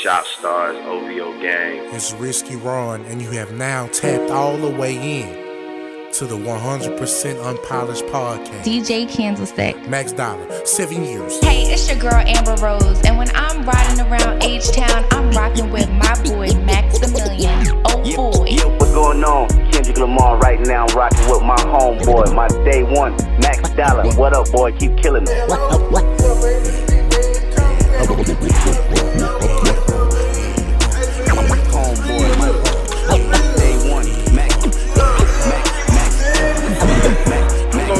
Shop Stars OVO Gang. It's Risky Ron, and you have now tapped all the way in to the 100% Unpolished podcast. DJ Candlestick. Max Dollar, 7 years. Hey, it's your girl Amber Rose, and when I'm riding around H-Town, I'm rocking with my boy MAXAMILLIon. Oh boy. Yeah, what's going on? Kendrick Lamar right now. I'm rocking with my homeboy, my day one, Max Dollar. What up, boy? Keep killing it.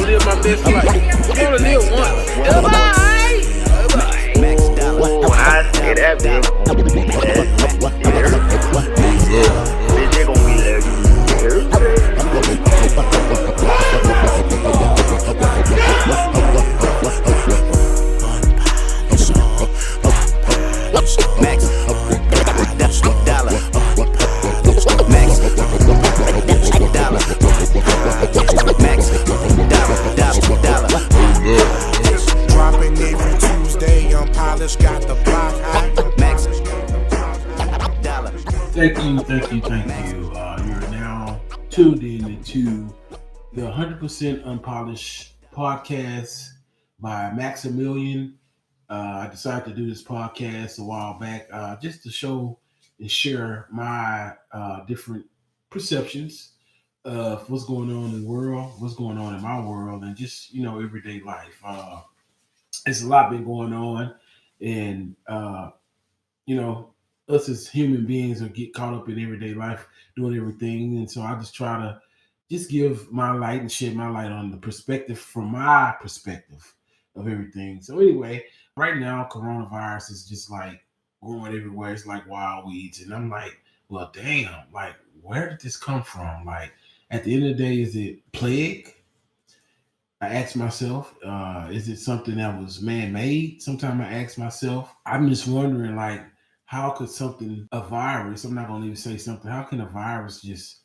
Live my best life. I'm gonna live one. Everybody. Max Dollar. Oh, I say that, bitch. Bitch, they gonna be there. Max Dollar. Max Dollar. Dropping every Tuesday, Unpolished got the block hot. Max Dollar. Thank you. You're now tuned in to the 100% Unpolished podcast by MAXAMILLION. I decided to do this podcast a while back just to show and share my different perceptions of what's going on in the world, what's going on in my world, and just, everyday life. There's a lot been going on, and, us as human beings get caught up in everyday life doing everything. And so I just try to just give my light and shed my light on the perspective from my perspective of everything. So anyway, right now, coronavirus is just like going everywhere. It's like wild weeds. And I'm like, well, damn, like, where did this come from? Like, at the end of the day, is it plague? I ask myself, is it something that was man-made? Sometimes I ask myself, I'm just wondering, like, how could a virus, I'm not going to even say something, how can a virus just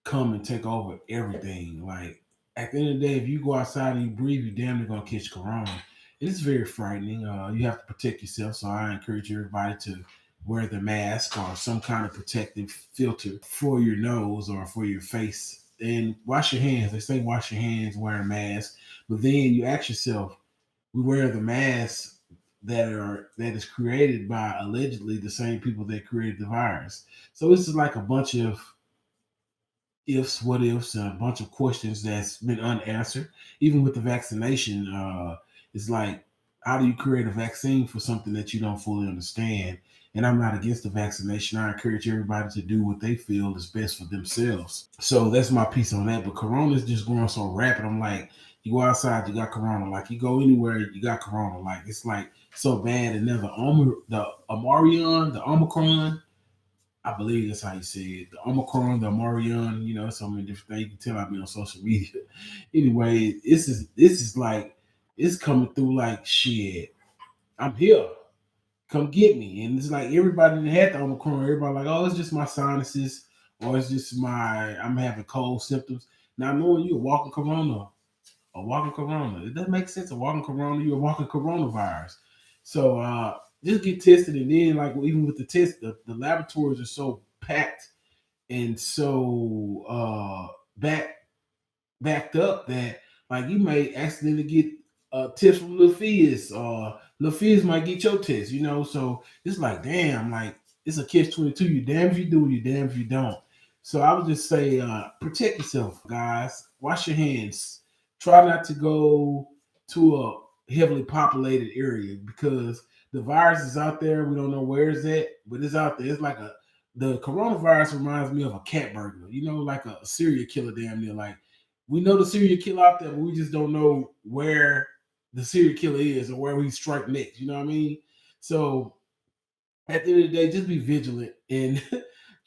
come and take over everything? Like, at the end of the day, if you go outside and you breathe, you're damn near going to catch corona. It is very frightening. You have to protect yourself. So I encourage everybody to wear the mask or some kind of protective filter for your nose or for your face. And wash your hands. They say wash your hands, wear a mask. But then you ask yourself, we wear the mask that is created by allegedly the same people that created the virus. So this is like a bunch of ifs, what ifs, and a bunch of questions that's been unanswered. Even with the vaccination, it's like, how do you create a vaccine for something that you don't fully understand? And I'm not against the vaccination. I encourage everybody to do what they feel is best for themselves. So that's my piece on that. But corona is just growing so rapid. I'm like, you go outside, you got corona. Like, you go anywhere, you got corona. Like, it's like so bad. And then the Omicron, I believe that's how you say it. The Omicron, the Omarion, so many different things. You can tell I've been on social media. Anyway, this is like, it's coming through like, shit, I'm here. Come get me. And it's like everybody that had the Omicron, everybody like, oh, it's just my sinuses, or it's just I'm having cold symptoms. Now, knowing you're walking corona, it doesn't make sense. A walking corona, you're a walking coronavirus. So just get tested, and then like even with the test, the laboratories are so packed and so backed up that like you may accidentally get a test from Lil Fizz, or Lil Fizz might get your test, So it's like, damn, like it's a catch-22. You damn if you do, you damn if you don't. So I would just say, protect yourself, guys. Wash your hands. Try not to go to a heavily populated area because the virus is out there. We don't know where it's at, but it's out there. It's like the coronavirus reminds me of a cat burglar, like a serial killer damn near. Like, we know the serial killer out there, but we just don't know where the serial killer is or where we strike next. You know what I mean? So at the end of the day, just be vigilant and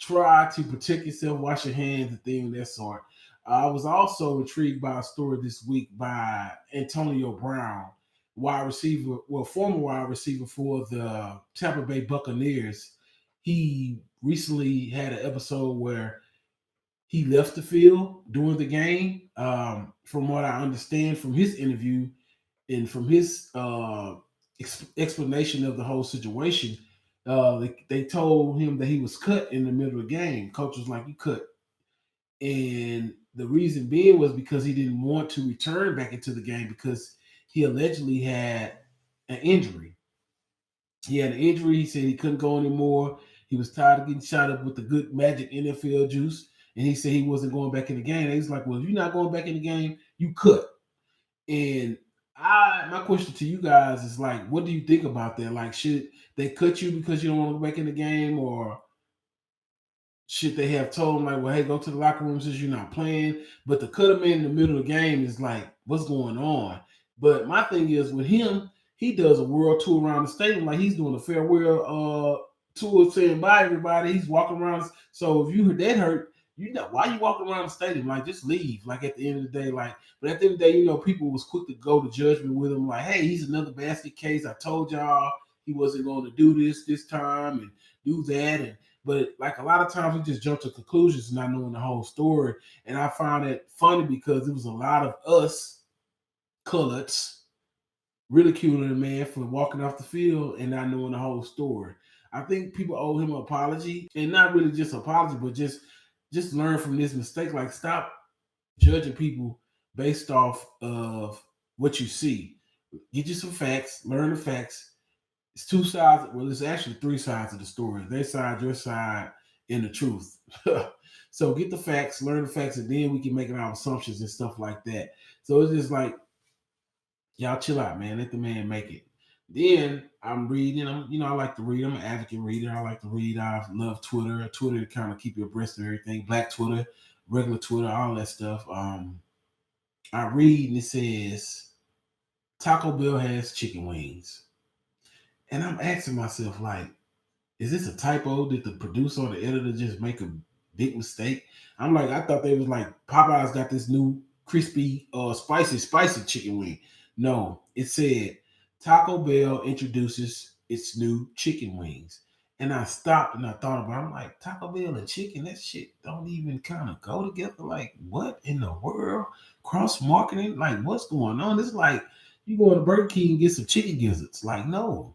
try to protect yourself, wash your hands, and things of that sort. I was also intrigued by a story this week by Antonio Brown, former wide receiver for the Tampa Bay Buccaneers. He recently had an episode where he left the field during the game. From what I understand from his interview and from his explanation of the whole situation, They told him that he was cut in the middle of the game. Coach was like, "You cut," and the reason being was because he didn't want to return back into the game because he allegedly had an injury. He had an injury. He said he couldn't go anymore. He was tired of getting shot up with the good magic NFL juice, and he said he wasn't going back in the game. And he's like, "Well, if you're not going back in the game, you cut." And my question to you guys is like, what do you think about that? Like, should they cut you because you don't want to go back in the game, or should they have told him like, well, hey, go to the locker room since you're not playing? But to cut him in the middle of the game is like, what's going on? But my thing is with him, he does a world tour around the stadium, like he's doing a farewell tour saying bye everybody. He's walking around. So if you heard that hurt, you know why you walking around the stadium? Like just leave. Like at the end of the day, like, but at the end of the day, you know, people was quick to go to judgment with him, like, hey, he's another basket case. I told y'all he wasn't going to do this time and do that. And but like a lot of times we just jump to conclusions not knowing the whole story. And I found it funny because it was a lot of us coloreds ridiculing the man for walking off the field and not knowing the whole story. I think people owe him an apology, and not really just apology, but just learn from this mistake. Like stop judging people based off of what you see. Get you some facts, learn the facts. It's two sides. Well, it's actually three sides of the story. Their side, your side, and the truth. So get the facts, learn the facts, and then we can make our assumptions and stuff like that. So it's just like, y'all chill out, man. Let the man make it. Then I'm reading. I like to read. I'm an advocate reader. I like to read. I love Twitter. Twitter to kind of keep you abreast of everything. Black Twitter, regular Twitter, all that stuff. I read and it says Taco Bell has chicken wings. And I'm asking myself, like, is this a typo? Did the producer or the editor just make a big mistake? I'm like, I thought they was like, Popeyes got this new crispy, spicy chicken wing. No, it said Taco Bell introduces its new chicken wings. And I stopped and I thought about it. I'm like, Taco Bell and chicken, that shit don't even kind of go together. Like, what in the world? Cross marketing? Like, what's going on? It's like you go to Burger King and get some chicken gizzards. Like, no.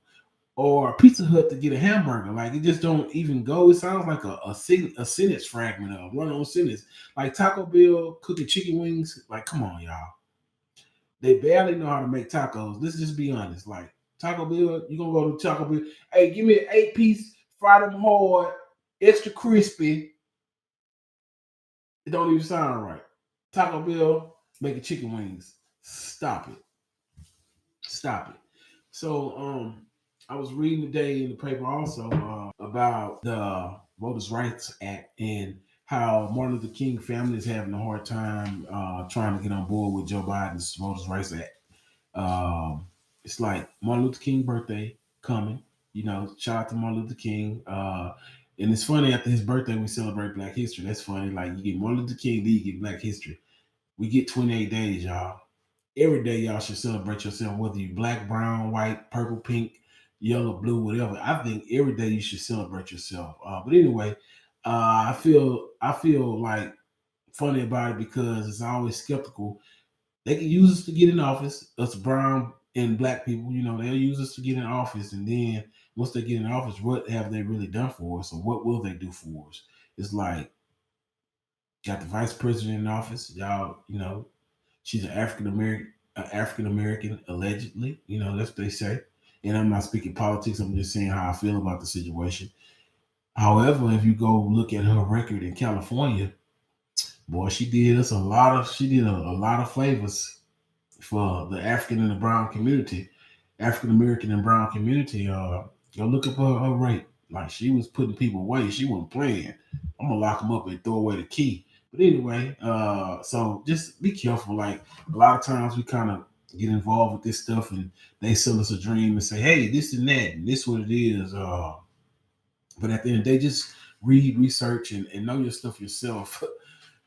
Or Pizza Hut to get a hamburger. Like, it just don't even go. It sounds like a sentence fragment, a run-on sentence. Like Taco Bell cooking chicken wings. Like, come on, y'all. They barely know how to make tacos. Let's just be honest. Like, Taco Bell, you're going to go to Taco Bell. Hey, give me an 8-piece, fry them hard, extra crispy. It don't even sound right. Taco Bell making chicken wings. Stop it. Stop it. So, I was reading today in the paper also about the Voters' Rights Act and how Martin Luther King family is having a hard time trying to get on board with Joe Biden's Voters' Rights Act. It's like Martin Luther King birthday coming. You know, shout out to Martin Luther King. And it's funny, after his birthday, we celebrate Black History. That's funny. Like, you get Martin Luther King, then you get Black History. We get 28 days, y'all. Every day, y'all should celebrate yourself, whether you black, brown, white, purple, pink, yellow, blue, whatever. I think every day you should celebrate yourself. But anyway, I feel like funny about it because it's always skeptical. They can use us to get in office, us brown and black people, you know, they'll use us to get in office. And then once they get in office, what have they really done for us, or what will they do for us? It's like, got the vice president in office, y'all, you know, she's an African American, allegedly, you know, that's what they say. And I'm not speaking politics, I'm just saying how I feel about the situation. However, if you go look at her record in California, boy, she did a lot of favors for the African and the brown community, African American and brown community. Go look up her rate. Like, she was putting people away. She wasn't playing. I'm gonna lock them up and throw away the key. But anyway, so just be careful. Like, a lot of times we kind of get involved with this stuff and they sell us a dream and say, hey, this and that, and this what it is. But at the end of the day, just read, research, and know your stuff yourself.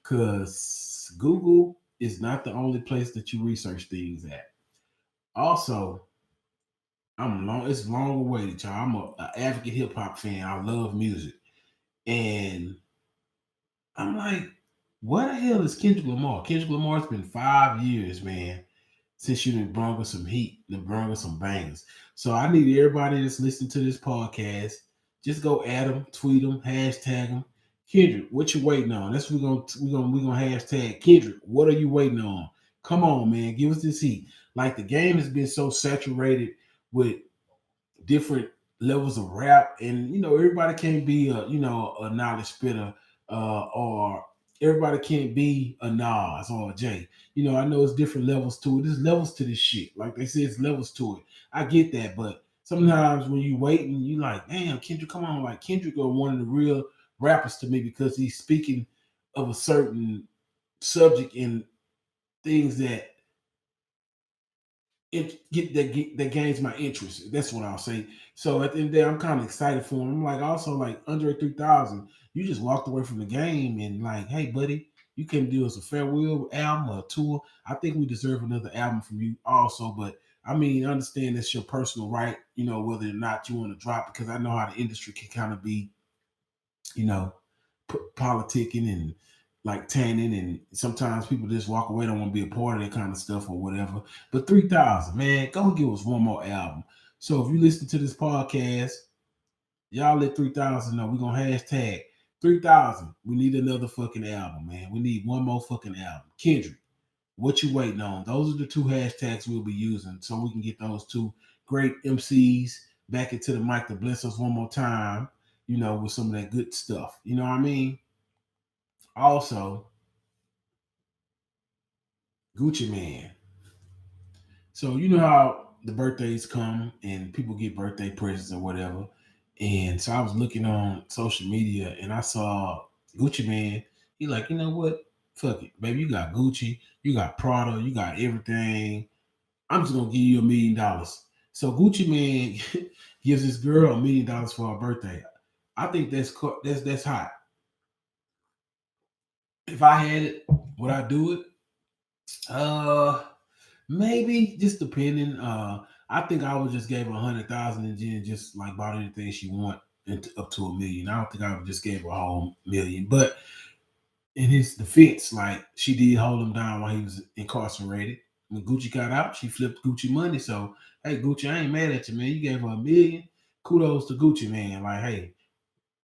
Because Google is not the only place that you research things at. Also, it's long awaited, y'all. I'm an advocate hip hop fan. I love music. And I'm like, what the hell is Kendrick Lamar? Kendrick Lamar's been 5 years, man, since you done brought us some heat, done brought us some bangers. So I need everybody that's listening to this podcast Just go at them, tweet them, hashtag them. Kendrick, what you waiting on? That's what we're gonna hashtag Kendrick. What are you waiting on? Come on, man, give us this heat. Like the game has been so saturated with different levels of rap, and everybody can't be a knowledge spitter, or everybody can't be a Nas or a Jay. I know it's different levels to it. There's levels to this shit. Like they say, it's levels to it. I get that, but sometimes when you wait and you like, damn, Kendrick, come on, like Kendrick are one of the real rappers to me because he's speaking of a certain subject and things that that gains my interest. That's what I'll say. So at the end of the day, I'm kind of excited for him. I'm like, also like Andre 3000, you just walked away from the game and like, hey buddy, you can do us a farewell album or a tour. I think we deserve another album from you also. But I mean, understand that's your personal right, whether or not you want to drop, because I know how the industry can kind of be, politicking and like tanning, and sometimes people just walk away, don't want to be a part of that kind of stuff or whatever. But 3000, man, go give us one more album. So if you listen to this podcast, y'all let 3000 know. We're gonna hashtag 3000. We need another fucking album, man. We need one more fucking album. Kendrick, what you waiting on? Those are the two hashtags we'll be using so we can get those two great MCs back into the mic to bless us one more time, with some of that good stuff. You know what I mean? Also, Gucci Man. So you know how the birthdays come and people get birthday presents or whatever. And so I was looking on social media and I saw Gucci Man. He like, you know what? Fuck it, baby. You got Gucci, you got Prada, you got everything. I'm just gonna give you $1 million. So Gucci Man gives this girl $1 million for her birthday. I think that's hot. If I had it, would I do it? Maybe, just depending. I think I would just gave her 100,000 and then just like bought anything she want and up to $1 million. I don't think I would just gave her a whole million. But in his defense, like she did hold him down while he was incarcerated. When Gucci got out, she flipped Gucci money. So hey, Gucci, I ain't mad at you, man. You gave her $1 million. Kudos to Gucci, man. Like, hey,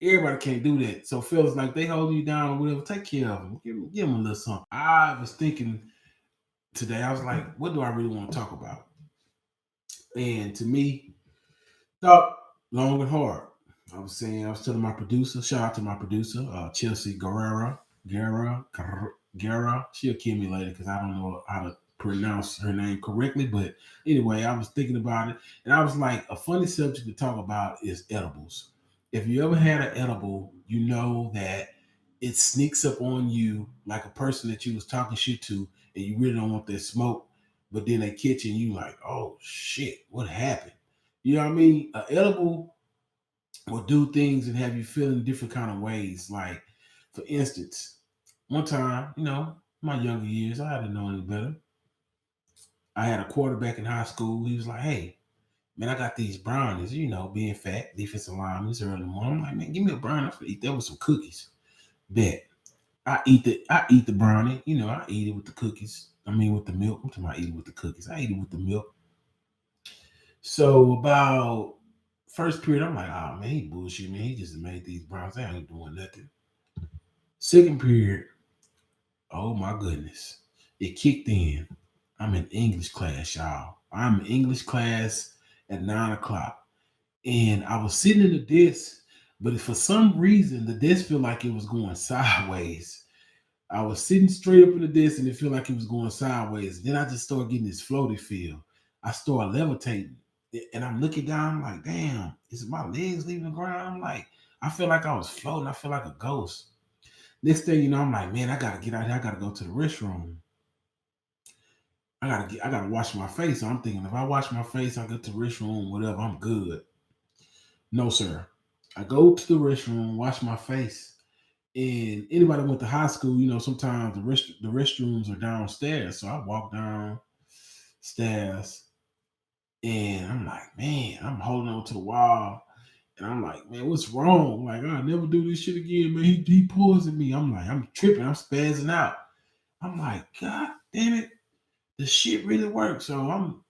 everybody can't do that. So fellas, like they hold you down or whatever, take care of them. Give them a little something. I was thinking today, I was like, what do I really want to talk about? And to me, thought long and hard. I was telling my producer, shout out to my producer, Chelsea Guerra. She'll kill me later because I don't know how to pronounce her name correctly. But anyway, I was thinking about it, and I was like, a funny subject to talk about is edibles. If you ever had an edible, you know that it sneaks up on you like a person that you was talking shit to, and you really don't want that smoke, but then they catch you and you like, oh shit, what happened? You know what I mean? An edible will do things and have you feeling different kind of ways. Like, for instance, one time, my younger years, I didn't know any better. I had a quarterback in high school. He was like, hey, man, I got these brownies, being fat, defensive linemen, early in the morning. I'm like, man, give me a brownie to eat that with some cookies. Bet. I eat the brownie, I eat it with the cookies. I mean, with the milk. I'm talking about eating with the cookies. I eat it with the milk. So about first period, I'm like, oh man, he bullshit, man. He just made these brownies. I ain't doing nothing. Second period, oh my goodness, it kicked in. I'm in English class, y'all. I'm in English class at 9:00, and I was sitting in the desk, but for some reason, the desk felt like it was going sideways. I was sitting straight up in the desk and it felt like it was going sideways. Then I just started getting this floaty feel. I started levitating and I'm looking down. I'm like, damn, is my legs leaving the ground? I'm like, I feel like I was floating. I feel like a ghost. Next thing you know, I'm like, man, I got to get out here. I got to go to the restroom. I got to wash my face. So I'm thinking if I wash my face, I get to the restroom, whatever, I'm good. No, sir. I go to the restroom, wash my face. And anybody went to high school, sometimes the restrooms are downstairs. So I walk downstairs and I'm like, man, I'm holding on to the wall. And I'm like, man, what's wrong? Like, I'll never do this shit again, man. He poisoned me. I'm like, I'm tripping. I'm spazzing out. I'm like, God damn it. The shit really works. So I'm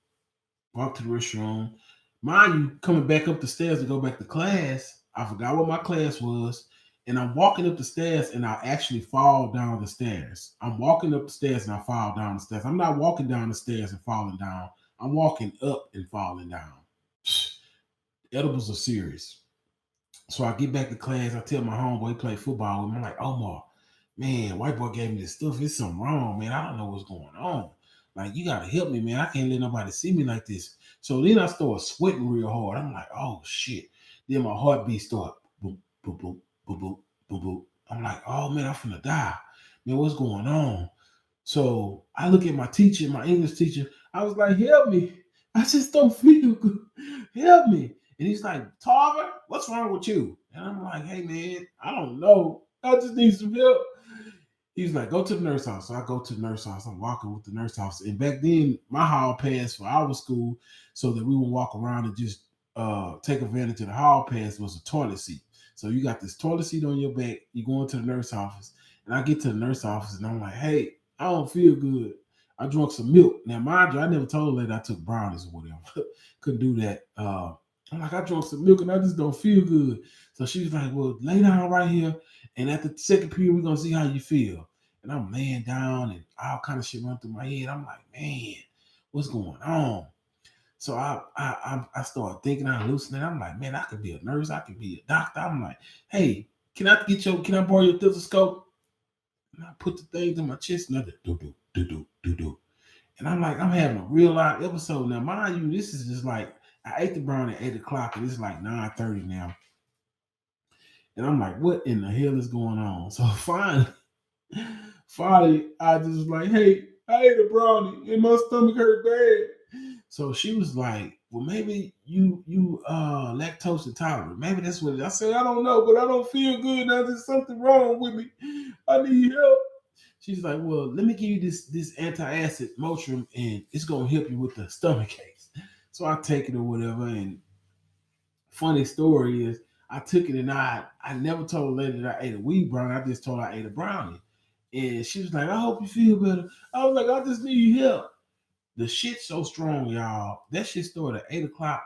walk to the restroom. Mind you, coming back up the stairs to go back to class, I forgot what my class was. And I'm walking up the stairs and I actually fall down the stairs. I'm walking up the stairs and I fall down the stairs. I'm not walking down the stairs and falling down. I'm walking up and falling down. Edibles are serious. So I get back to class. I tell my homeboy he play football with me. I'm like, Omar, man, white boy gave me this stuff. It's something wrong, man. I don't know what's going on. Like, you got to help me, man. I can't let nobody see me like this. So then I start sweating real hard. I'm like, oh, shit. Then my heartbeat start boop, boop, boop, boop, boop, boop, boop. I'm like, oh, man, I'm finna die. Man, what's going on? So I look at my teacher, my English teacher. I was like, help me. I just don't feel good. Help me. And he's like, Tarver, what's wrong with you? And I'm like, hey, man, I don't know. I just need some help. He's like, go to the nurse house. So I go to the nurse house. I'm walking with the nurse house. And back then, my hall pass for our school so that we would walk around and just take advantage of the hall pass was a toilet seat. So you got this toilet seat on your back. You go into the nurse office. And I get to the nurse office and I'm like, hey, I don't feel good. I drank some milk. Now, mind you, I never told her that I took brownies or whatever. Couldn't do that. I'm like, I drank some milk and I just don't feel good. So she was like, well, lay down right here. And at the second period, we're going to see how you feel. And I'm laying down and all kind of shit run through my head. I'm like, man, what's going on? So I started thinking, I hallucinated. I'm like, man, I could be a nurse. I could be a doctor. I'm like, hey, can I borrow your stethoscope? And I put the thing to my chest and I did do. And I'm like, I'm having a real live episode. Now, mind you, this is just like, I ate the brownie at 8 o'clock and it's like 9:30 now. And I'm like, what in the hell is going on? So finally, I just was like, hey, I ate a brownie and my stomach hurt bad. So she was like, well, maybe you lactose intolerant. Maybe that's what it is. I said, I don't know, but I don't feel good now. There's something wrong with me. I need help. She's like, well, let me give you this antacid Motrin and it's going to help you with the stomach aches. So I take it or whatever. And funny story is I took it and I never told the lady that I ate a weed brownie. I just told her I ate a brownie. And she was like, I hope you feel better. I was like, I just need help. The shit's so strong, y'all. That shit started at 8 o'clock.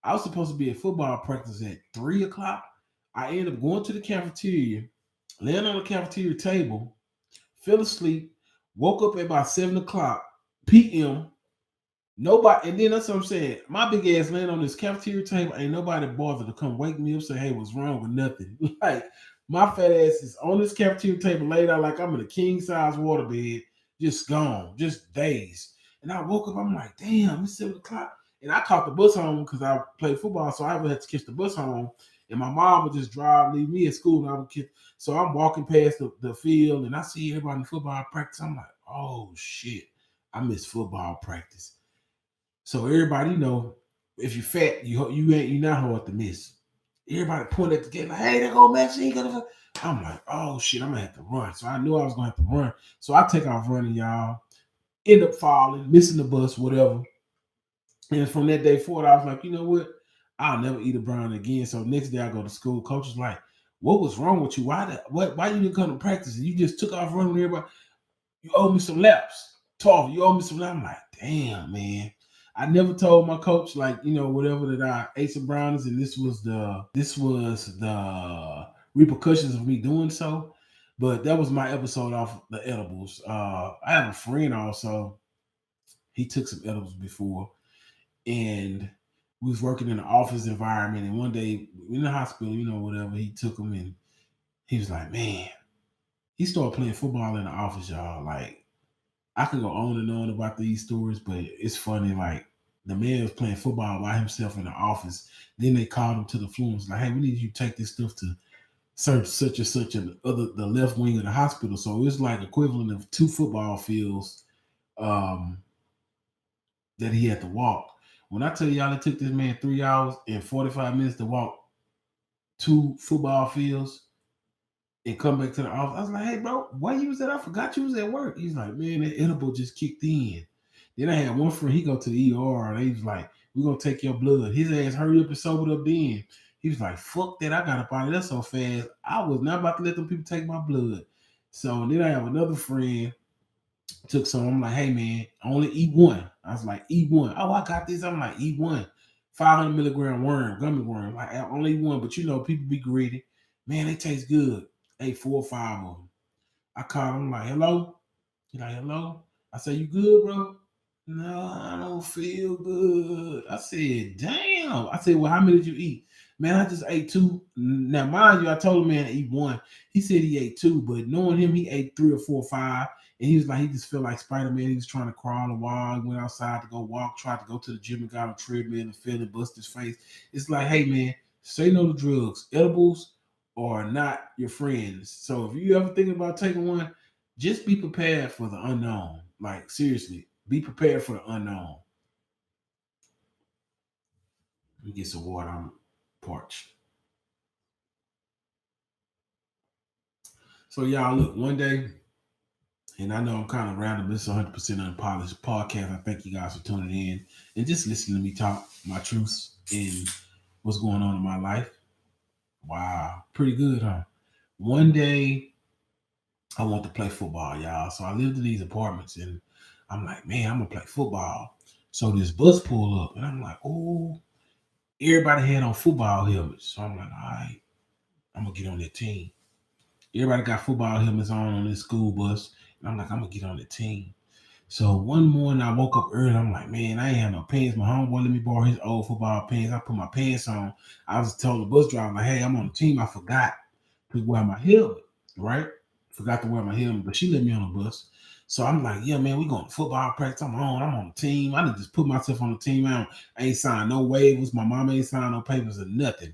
I was supposed to be at football practice at 3 o'clock. I ended up going to the cafeteria, laying on the cafeteria table, fell asleep, woke up at about 7 o'clock p.m. Nobody, and then that's what I'm saying. My big ass laying on this cafeteria table, ain't nobody bothered to come wake me up, say, hey, what's wrong with nothing? Like, my fat ass is on this cafeteria table laid out like I'm in a king-size waterbed, just gone, just dazed. And I woke up, I'm like, damn, it's 7 o'clock. And I caught the bus home because I played football, so I would have to catch the bus home. And my mom would just leave me at school, and I would catch. So I'm walking past the field, and I see everybody in football practice. I'm like, oh, shit, I missed football practice. So everybody, if you're fat, you're not hard to miss. Everybody pointed at the gate like, hey, there go Max. I'm like, oh shit, I'm gonna have to run. So I knew I was gonna have to run. So I take off running, y'all. End up falling, missing the bus, whatever. And from that day forward, I was like, you know what? I'll never eat a brownie again. So next day I go to school. Coach was like, what was wrong with you? Why you didn't come to practice? You just took off running with everybody. You owe me some laps. Tarver, you owe me some laps. I'm like, damn, man. I never told my coach, whatever, that I ate some brownies and this was the repercussions of me doing so. But that was my episode off the edibles. I have a friend also. He took some edibles before, and we was working in an office environment. And one day in the hospital, whatever, he took them and he was like, man, he started playing football in the office, y'all. Like, I could go on and on about these stories, but it's funny. Like, the man was playing football by himself in the office. Then they called him to the floor and was like, hey, we need you to take this stuff to such and such and the left wing of the hospital. So it's like equivalent of 2 football fields that he had to walk. When I tell y'all it took this man 3 hours and 45 minutes to walk 2 football fields and come back to the office, I was like, hey, bro, why you was at? I forgot you was at work. He's like, man, that edible just kicked in. Then I had one friend, he go to the ER, and he was like, we're going to take your blood. His ass hurry up and sobered up then. He was like, fuck that, I got up out of there so fast. I was not about to let them people take my blood. So then I have another friend, took some. I'm like, hey, man, I only eat one. I was like, eat one. Oh, I got this. I'm like, eat one. 500 milligram worm, gummy worm. Like, I only one, but you know, people be greedy. Man, they taste good. Ate 4 or 5 of them. I called him like, hello? He like, hello? I said, you good, bro? No, I don't feel good. I said, damn. I said, well, how many did you eat? Man, I just ate 2. Now, mind you, I told him, man, to eat 1. He said he ate 2, but knowing him, he ate 3 or 4 or 5. And he was like, he just felt like Spider-Man. He was trying to crawl a wall. He went outside to go walk, tried to go to the gym and got on a treadmill and fell and bust his face. It's like, hey, man, say no to drugs. Edibles are not your friends. So if you ever thinking about taking one, just be prepared for the unknown. Like, seriously, be prepared for the unknown. Let me get some water. I'm parched. So, y'all, look, one day, and I know I'm kind of random. This is 100% Unpolished podcast. I thank you guys for tuning in and just listening to me talk my truths and what's going on in my life. Wow, pretty good, huh? One day, I want to play football, y'all. So I lived in these apartments, and I'm like, man, I'm going to play football. So this bus pulled up, and I'm like, oh, everybody had on football helmets. So I'm like, all right, I'm going to get on that team. Everybody got football helmets on this school bus. And I'm like, I'm going to get on the team. So one morning I woke up early. I'm like, man, I ain't have no pants. My homeboy let me borrow his old football pants. I put my pants on. I was told the bus driver, like, hey, I'm on the team. I forgot to wear my helmet, right? Forgot to wear my helmet, but she let me on the bus. So I'm like, yeah, man, we going to football practice. I'm on the team. I didn't just put myself on the team. I ain't signed no waivers. My mama ain't signed no papers or nothing.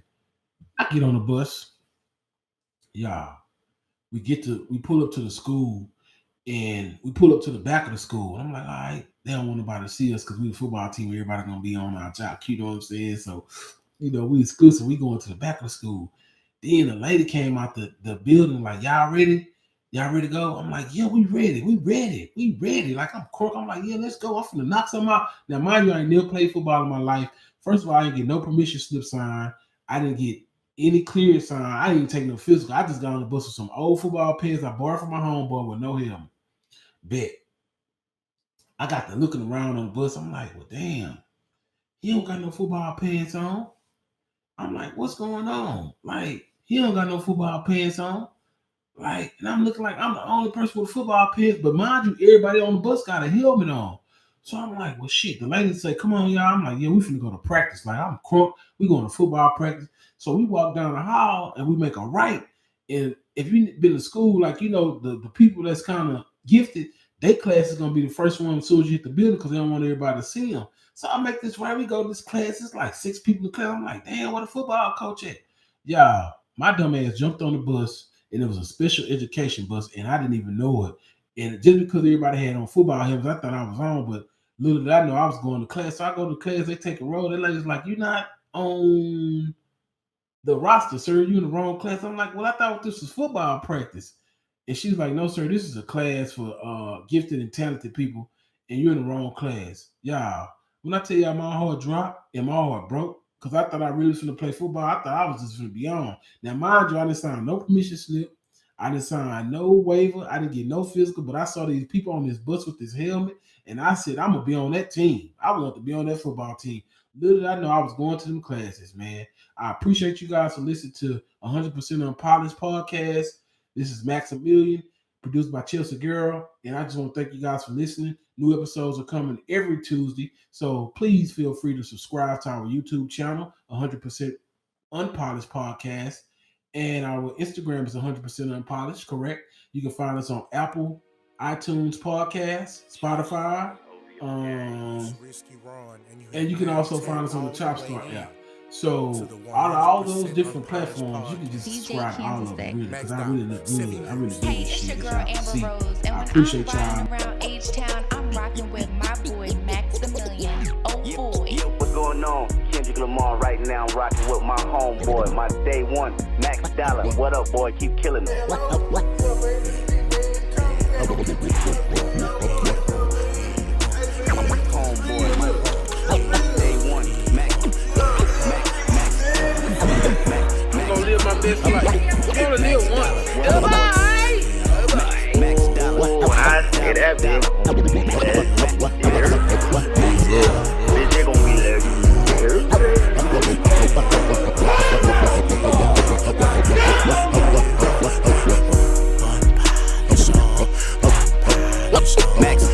I get on the bus. Y'all, we pull up to the school. And we pull up to the back of the school. And I'm like, all right, they don't want nobody to see us because we the football team. Everybody going to be on our job. You know what I'm saying? So, you know, we exclusive. We going to the back of the school. Then a lady came out the building like, y'all ready? Y'all ready to go? I'm like, yeah, we ready. We ready. Like, I'm crook. I'm like, yeah, let's go. I'm finna knock something out. Now, mind you, I ain't never played football in my life. First of all, I didn't get no permission slip sign. I didn't get any clearance sign. I didn't even take no physical. I just got on the bus with some old football pants I borrowed from my homeboy with no helmet. Bet. I got to looking around on the bus. I'm like, well, damn, he don't got no football pants on. I'm like, what's going on? Like, he don't got no football pants on. Like, and I'm looking like I'm the only person with football pants. But mind you, everybody on the bus got a helmet on. So I'm like, well, shit. The lady say, come on, y'all. I'm like, yeah, we finna go to practice. Like, I'm crunk. We going to football practice. So we walk down the hall and we make a right. And if you've been to school, like, you know, the people that's kind of gifted, their class is going to be the first one as soon as you hit the building because they don't want everybody to see them. So I make this right. We go to this class. It's like 6 people in the class. I'm like, damn, what a football coach at? Y'all, my dumb ass jumped on the bus, and it was a special education bus, and I didn't even know it. And just because everybody had on football helmets, I thought I was on, but little did I know I was going to class. So I go to class. They take a roll. That lady's like, you're not on the roster, sir. You in the wrong class. I'm like, well, I thought this was football practice. And she's like, no, sir, this is a class for gifted and talented people, and you're in the wrong class. Y'all, when I tell y'all my heart dropped and my heart broke, because I thought I really was going to play football, I thought I was just going to be on. Now, mind you, I didn't sign no permission slip. I didn't sign no waiver. I didn't get no physical, but I saw these people on this bus with this helmet, and I said, I'm going to be on that team. I want to be on that football team. Little did I know I was going to them classes, man. I appreciate you guys for listening to 100% Unpolished podcast. This is MAXAMILLION, produced by Chelsea Girl, and I just want to thank you guys for listening. New episodes are coming every Tuesday, so please feel free to subscribe to our YouTube channel, 100% Unpolished Podcast, and our Instagram is 100% Unpolished, correct? You can find us on Apple, iTunes Podcast, Spotify, and you can also find us on the Chopstar app. So out of all those different platforms, you can just subscribe to all of them, really, because I really look good. I really do Hey, this it's shit. your girl Amber Rose, and I when appreciate I'm riding y'all. around H-Town, I'm rocking with my boy MAXAMILLION. Oh boy. What's going on? Kendrick Lamar right now, rocking with my homeboy, my day one, Max Dollar. What up, boy? Keep killing it. Homeboy, my day one, Max. I'm gonna live my best life. I'm gonna live one. Goodbye. Max Dollar. I say that, bitch. Bitch, they gonna be there. Max